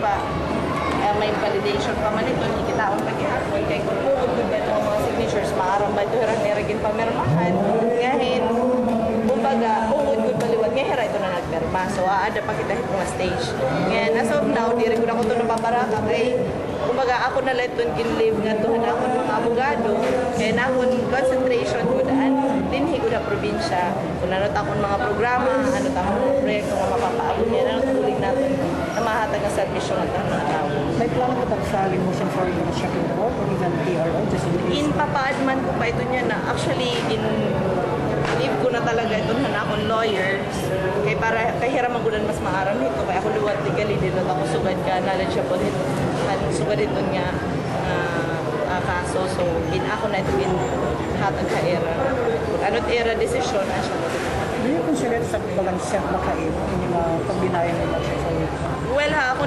ba, may validation pa man ito, ikitaon pag-ihapon, kaya kung pugod ko ba itong mga signatures, maaram ba ito hirang niragin pamirmahan, ngayon, kumbaga, pugod ko baliwag, ngayon hira ito na nagperma, so aada pa kita itong stage. Ngayon, as of now, di rin ko na ito napaparaka, kay kumbaga, ako na lang itong kinlive nga ito, na ako ng abogado, kaya na akong concentration ko daan, dinhi ko na probinsya, kung ano akong mga programa, ano akong mga proyekto nga mapapaabot niya, ano tuling natin na mahatag ang servisyo ng mga tao. May plano ka ba sa remotion for shocking the work or even TRO? Just in case? In papaadman ko pa ito niya na actually in leave ko na talaga ito na akong lawyer kay para kahira magulan mas maaram ito kaya ako luwat legally din at ako sugad ka knowledgeable ito sugad ito nga kaso so in ako na ito in hatag ka era ano't era desisyon siya Do you consider sa balanse makain in yung pagbinayan ng motion for you? well ha ako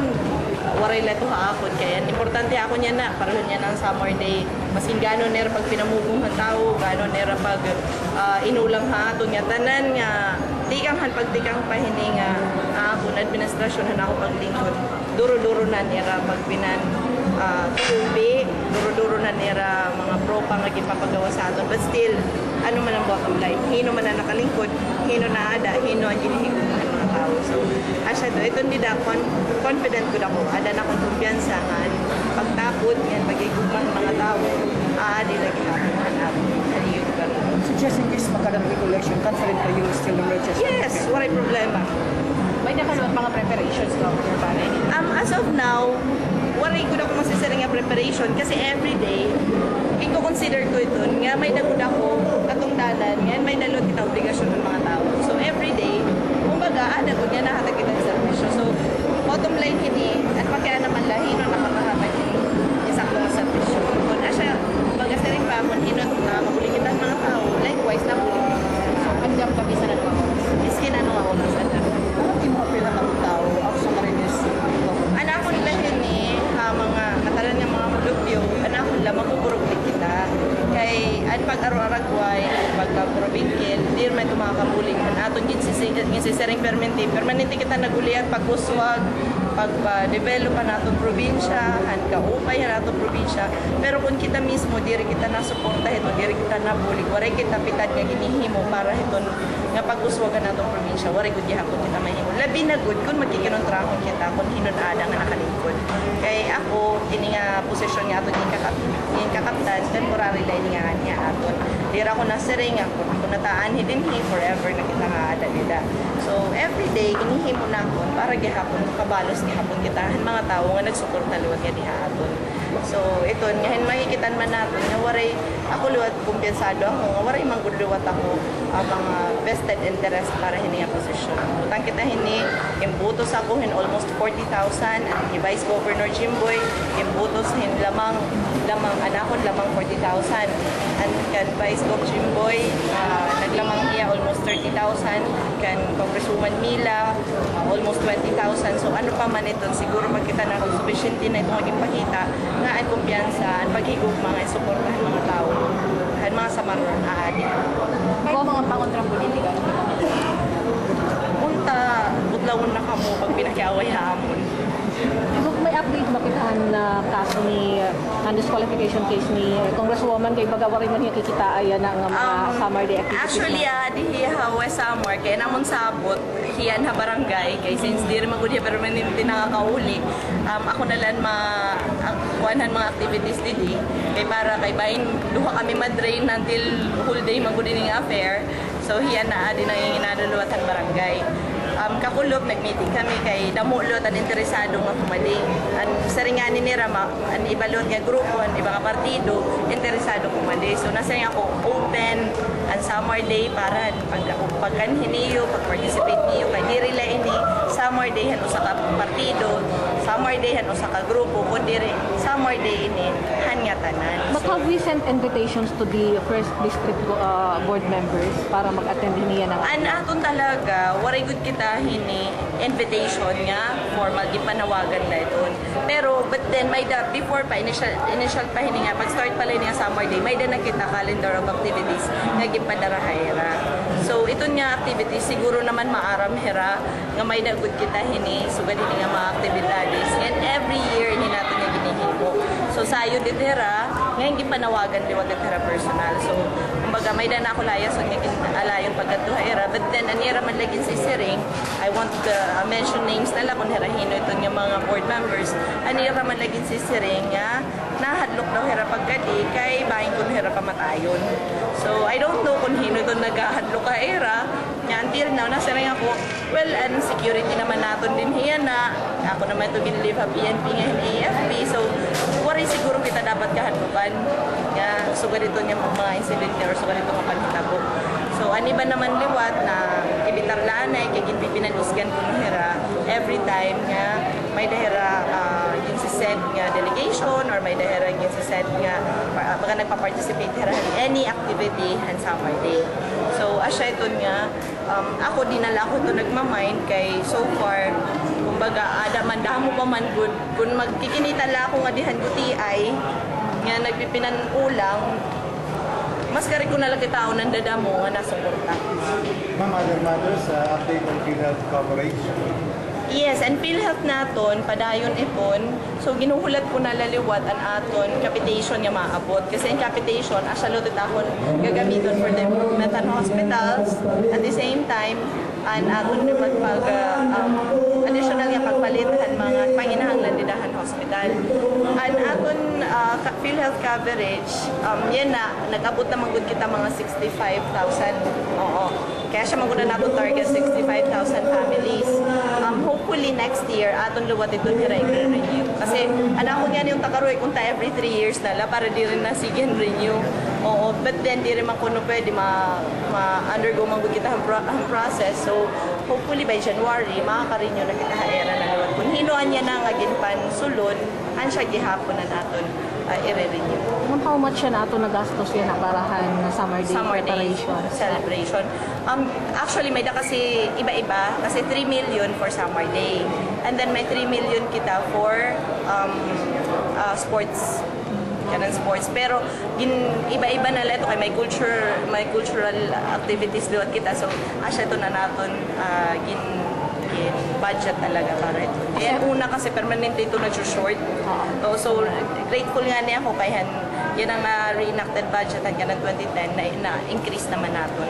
waray na ito haakon kaya importante ako niya na parang niya ng summer day masin gano'n nera pag pinamugong ang tao gano'n nera pag inulang ha ito niya tanan nga tikang han pagtikang pahining ako na administrasyon han ako paglingkod duro-duro na nera pag pinan tubi duro-duro na nera mga propa nga gipapagawa sa aton but still ano man ang bottom line hino man na nakalingkod hino na ada hino ang ginihiguman mga tao so asya ito hindi da confident ko ako ada na akong kumpiyansa nga pagtapod yan pagigugman mga tao di lagi hapon hanap haliyod ka So just in case magkaroon ng election, confident ka you will still emerge as yes wala problema May nakalawat mga preparations ko for your pare? as of now waray ko na kung masisiring nga preparation kasi everyday i-consider ko ito nga may nagod ako katungdanan nga may nalot kita obligasyon ng mga tao so everyday kumbaga ada ko niya nahatag kita sa servisyo so bottom line kini at pagkaya naman lahi no nakakahatag kini isang mga servisyo kung asya kumbaga siring pa kung inot na mabuli kita mga tao likewise na muli Andiyan kami sa nagawa. iskin ano ako na sa Ano yung mga pinakatao ako sa Marines? anak ko nila ni mga katalan ng mga lupyo anak ko nila magkukurog kita kay at pag araw-aragway pagka-probingkil di may tumakabuling aton ginsisering permanente kita nagulian pag-uswag pag-develop naton probinsya han kaupay naton probinsya pero kung kita mismo diri kita nasuporta ito diri kita nabulig waray kita pitad nga ginihimo para hiton nga pag-uswagan naton probinsya waray gud gihapon kita mahimo labi na gud kun magkikinontrahon kita kun hinon ada nga nakalingkod kay ako ini nga posisyon nga aton yung kakaptan temporary line nga niya aton dira ko nasiring ako nataan hidinhi forever na kita nga ada nila so everyday ginihimo na ako para gihapon kabalos gihapon kita mga tao nga nagsuporta luwat nga diha aton so ito ngayon makikitan man natin nga waray ako luwat kumpiyansado ako nga waray manggudluwat ako mga vested interest para hini nga posisyon utang kita hini imbutos ako hin almost 40,000 and ni Vice Governor Jimboy imbutos hin lamang anakon lamang 40,000 and kan Vice Gov Jimboy naglamang iya almost 30,000 kan Congresswoman Mila almost 20,000 so ano pa man ito siguro magkita na kung sufficient na ito maging pakita nga ang kumpiyansa ang paghigog mga suportahan mga tao ang mga samaron aadi May mga pangontrang politika. unta butlawon na kamo pag pinakiaway hamon May update ba kitahan na kaso ni disqualification case ni Congresswoman kay bagawari man niya kikita ayan ang mga summer day activities. Actually, di hawa summer kaya namon sabot hiyan ha barangay kay since di rin magud pero permanente nakakauli ako na lang kuanan mga activities didi kay para kay bahin duha kami madrain until whole day magud ning affair so hiyan na adi nang inaduluwat ang barangay kakulop nagmeeting kami kay damulot at interesado nga kumali ang saringanin ni Rama ang ibalot nga grupo ang ibang partido interesado kumali so nasa ako open ang summer day para pagkanhiniyo pag-participate niyo kay diri la ini summer day han usa ka partido summer day han usa ka grupo kundi summer day ini han nga tanan But have we sent invitations to the first district board members para mag-attend niya ng aton talaga waray gud kita hini invitation nga formal gipanawagan na iton pero but then may before pa initial pa hini nga pag start pala ni summer day may da nakita calendar of activities nga gipadarahayra so So ito nga activity siguro naman maaram hera nga may dagud kita hini sugad hini nga mga aktibidades and every year ni nato nga ginihimo. So sayo dit hera ngayon gipanawagan liwat dit hera personal. So kumbaga may dana ako layas so nga alayon pagkatuha hera but then anira man lagi si Siring I want to mention names nala kun hera hino ito nga mga board members anira man lagi si Siring nga nahadlok daw hera pagkadi kay bahin kun hera kamatayon. So I don't know kung hino ito nagahadlok ka era nga until now nasa rin ako well and security naman naton din hiya na ako naman ito ginilive ha PNP nga AFP so worry siguro kita dapat kahadlukan nga so ganito nga mga incident or so ganito nga pagkitabo. So ani ba naman liwat na kibitarlaan ay kay ginpipinan-usgan kun hera every time nga may dahera yung si said nga delegation or may dahera yung si said nga baka nagpa-participate hera in any activity han summer day. So asya ito nga ako dinala ko ito nagmamind kay so far kumbaga ada man damo pa man good kung magkikinita la ako nga dihan guti ay nga nagpipinan ulang mas kari ko na lang kitao ng dadamo nga nasuporta. Ma'am, other matters, update on PhilHealth coverage. Yes, and PhilHealth naton padayon ipon. So ginuhulat ko na laliwat ang aton capitation nga maabot kasi ang capitation asya lutot akon gagamiton for the improvement and hospitals at the same time and aton naman pag additional nga pagpalitan mga panginahanglan didahan hospital. And aton PhilHealth coverage yan na nag-abot naman gud kita mga 65,000. Oo. Kaya siya maguna nato target 65,000 families. Hopefully next year aton luwat ito i-renew. Kasi anak ko niyan yung takaroy kung ta every 3 years nala para di rin na sige renew. Oo, but then di rin man kuno pwede ma-undergo man gud kita ang process. So hopefully by January makaka-renew na kita era na luwat. Kung hinuan niya na nga ginpan sulod, an siya gihapon na naton i-renew. How much yan ato nagastos yan aparahan na summer day preparation? Celebration. Actually, may da kasi iba-iba. Kasi 3 million for summer day. And then may 3 million kita for sports. Ganun sports. Pero iba-iba na ito kay may cultural activities doon kita. So, asya ito na natin budget talaga para ito. Yan una kasi permanente ito na-short. So grateful nga niya ako kaya yan ang re-enacted budget hanggang ng 2010 na increase naman natin.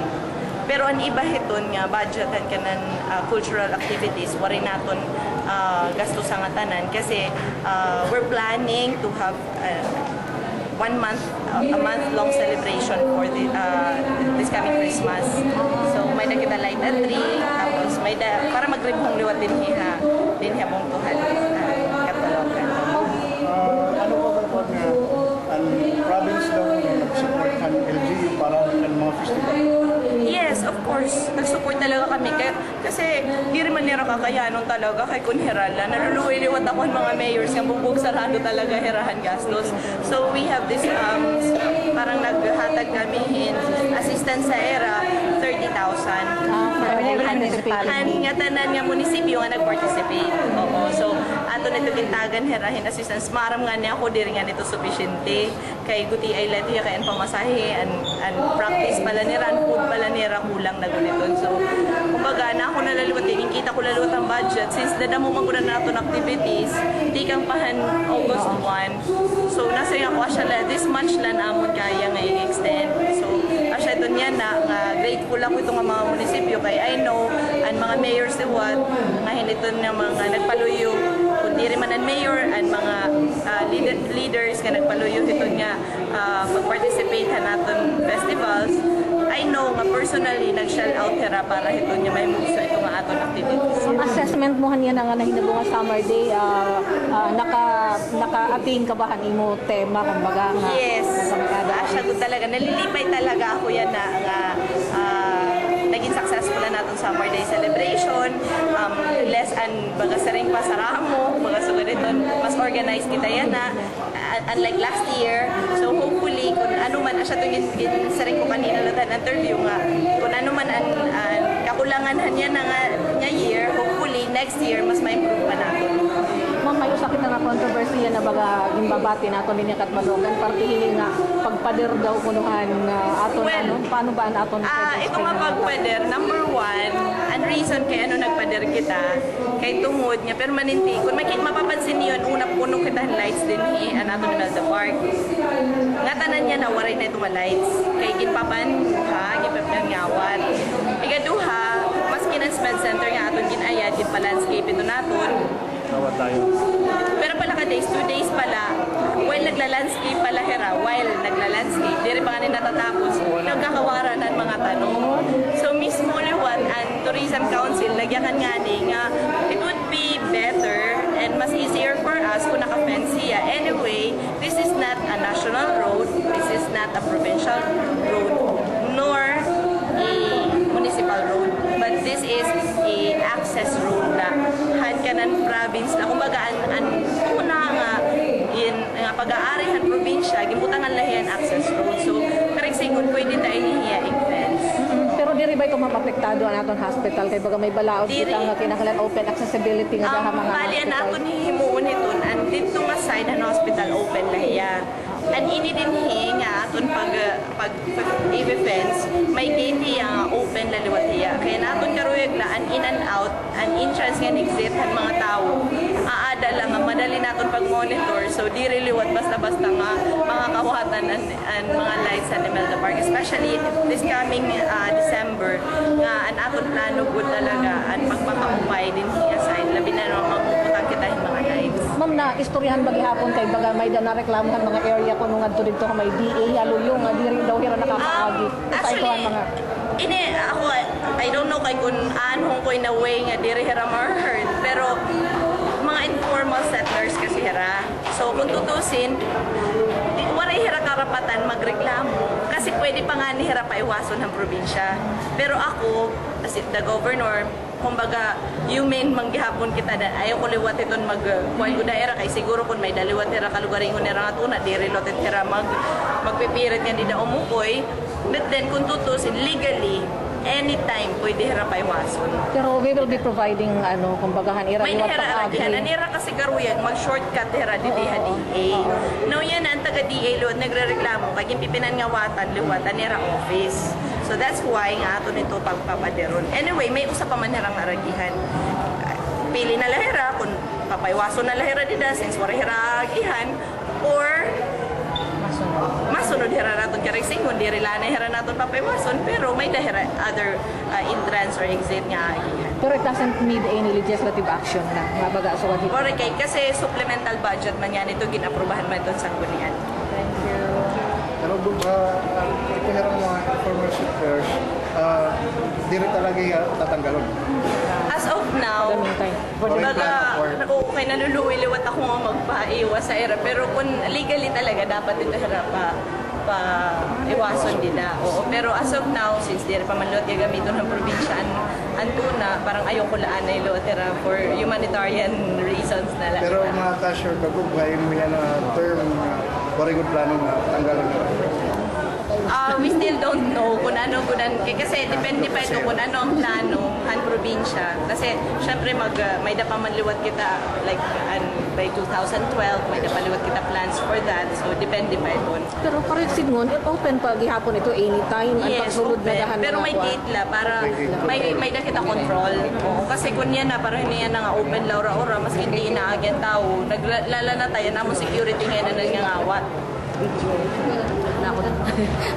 Pero ang iba hiton nga budget hanggang ng cultural activities wari natin gasto sa ngatanan kasi we're planning to have a month-long celebration for this coming Christmas. So may nakita light at tree, tapos may para magribhong liwat din hiha mong tuhan katalogan. Ano po ba ang province daw nag-support ang LGU para ng mga festival? Yes, of course. Nag-support talaga kami. Kasi di rin man nila kakayanon talaga kay Kunherala. Naluluwi-liwat ako ng mga mayors nga bumbog sarado talaga herahan gastos. So we have this, parang naghatag kami in assistance sa era, 30,000. Nga tanan nga munisipyo nga nag-participate. Oo. So, ato nito kintagan herahin assistance. Maram nga niya ako, di rin nga nito sufficiente. Kay guti ay lati kay ang pamasahe and practice pala nira, food pala nira kulang na guniton. So, kumbaga na ako nalaliwat din, kita ko laliwat ang budget. Since dadamo man ko na nato activities, di kang pahan August 1. So, nasa yung ako asya this month lang amon kaya nga i-extend. So, asya ito niya na grateful ako itong mga munisipyo kay I know ang mga mayors liwat nga hiniton ng mga nagpaluyo kundi rin man ang mayor and mga leaders nga nagpaluyo ito nga mag-participate naton festivals. I know nga personally nag-shell out hera para ito niya may move sa ito nga aton activities. Ang assessment mo niya na nga nahinabo nga summer day, naka-ating ka ba imo tema kumbaga nga? Yes. Asya ko talaga. Nalilipay talaga ako yan na naging successful na natin summer day celebration. Less and baga saring pasaramo, baga suganiton, mas organized kita yan na unlike last year. So hopefully kung ano man asya itong saring ko kanina lang ang interview nga kung ano man ang kakulangan niya na nga year, hopefully next year mas ma-improve pa natin. Ma'am, may usakit na nga controversy yan na baga gimbabati nato ninyo kat madogan partihin nga pagpader daw kunuhan aton Well, ano paano ba ang aton Ito nga pagpader, number one, ang reason kay ano nagpader kita, kay tungod niya, permanente. Kung mapapansin niyo, una puno kita lights din ang ato ni Melda Park. Nga tanan niya na waray na itong lights. Kay ginpapan ha, ginpapan ngawat. Ikaduha, mas kinang-sped center nga aton ginayad, ginpa-landscape ito naton. Awat tayo. Pero pala ka days, 2 days pala, while nagla-landscape pala hera, while nagla-landscape, diri pa nga natatapos, nagkakawaran ng mga tanong. So mismo liwan ang Tourism Council, lagyan nga ni nga, it would be better and mas easier for us kung naka-fence siya. Anyway, this is not a national road, this is not a provincial road, nor a municipal road, but this is a access road na han kanan province na kumbaga an una nga in nga pag-aari han probinsya gibutangan lahi ang access road, so karek singon pwede tayo niya i-fence. pero diri ba ito mapapektado ang aton hospital kay baga may balaod Diri. kita nga kinahanglan open accessibility nga daha mga Bali na ako hospital. ni himuon iton and dito nga side ang hospital open lahiya. And ini din nga aton pag i-fence may gate nga open laliwat hiya. Kaya naton karuyag la an in and out, an entrance nga exit han mga tawo. Aada lang nga madali naton pag monitor, so di liwat basta-basta nga mga kawatan and mga lights sa Imelda Park, especially this coming December nga an aton plano good talaga an pagpakaupay din hiya side labi na magpuputang kita yung mga lights. Ma'am, na istoryahan ba gihapon kay baga may na reklamuhan mga area kuno ngadto dito nga may DA haluyong nga diri daw hira nakakaagi. Actually, ini ako, I don't know kay kung anong ko in a way nga diri hira ma-heard, pero mga informal settlers kasi hira. So kung tutusin, waray hira karapatan magreklamo kasi pwede pa nga ni hira paiwason ng probinsya. Pero ako, as the governor, kumbaga, human manggihapon kita na ayaw ko liwat iton kuhay ko daera kay siguro kung may daliwat hira kalugaring ko nira nga tuna, diri lotet hira magpipirit nga di na umukoy. But then kung tutusin, legally, anytime pwede hira paiwason. Pero we will be providing ano kumbaga hanira May liwat nahira pag-agi. agahan. Anira kasi karuyan, mag-shortcut hira di diha DA. No yan ang taga DA luwat nagrereklamo kay pipinan nga watan liwatan nira office. So that's why nga ato nito pagpapaderon. Anyway, may usa pa man hirang aragihan. Pili na lahira kung papaiwason na lahira dida since wala hira agihan or masunod hira naton karek singon diri la na hira naton papaiwason pero may dahira other entrance or exit nga agihan. Pero it doesn't need any legislative action na mabaga so what Or kay kasi supplemental budget man yan ito ginaprubahan man ito sa Gunian. Thank you. Pero ito hirang mga informal settlers, diri talaga tatanggalon. As of now, Daming time. baga, okay, naluluwi-liwat ako nga magpaiwas sa era. Pero kung legally talaga, dapat ito hira pa iwason din na. Oo. Pero as of now, since di pa man lot gamiton ng probinsya, antuna, parang ayoko laan na ilo tira for humanitarian reasons na lang. Pero mga tasher, kagugay mo yan na term na very good plano na tanggalan na. We still don't know kung ano, kasi depende pa ito kung ano ang plano ang probinsya. Kasi syempre may dapamanliwat kita like by 2012, may dapaliwat kita plans for that. So depende pa ito. Pero parang singon, open pa gihapon ito anytime ang Yes, pagsulod na open. dahan Pero may gate la para may da kita control. Oo, kasi kung yan na para hindi yan nga open laura-ora mas hindi na agyan tao. Naglala na tayo na mo security ngayon na nangangawat. na ako din.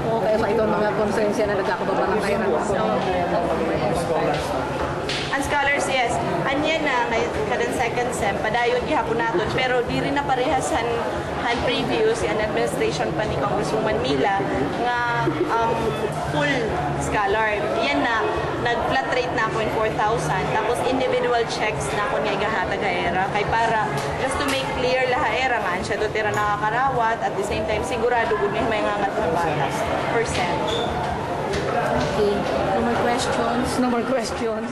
Oo, kaya sa ito mga konsensya na nagkakababa ng kairan. Ang scholars, yes. Anyan na, kadang second sem, padayon gihapon naton. Pero di rin na parehas han previous, ang administration pa ni Congresswoman Mila, nga full scholar. Yan na, nag-flat rate na ako in 4,000. Tapos individual checks na ako nga igahatag era. Kay para, just to make clear lahaera nga, siya doon tira nakakarawat. At the same time, sigurado gud may nga ngat ng batas. Percent. Okay. No more questions. No more questions.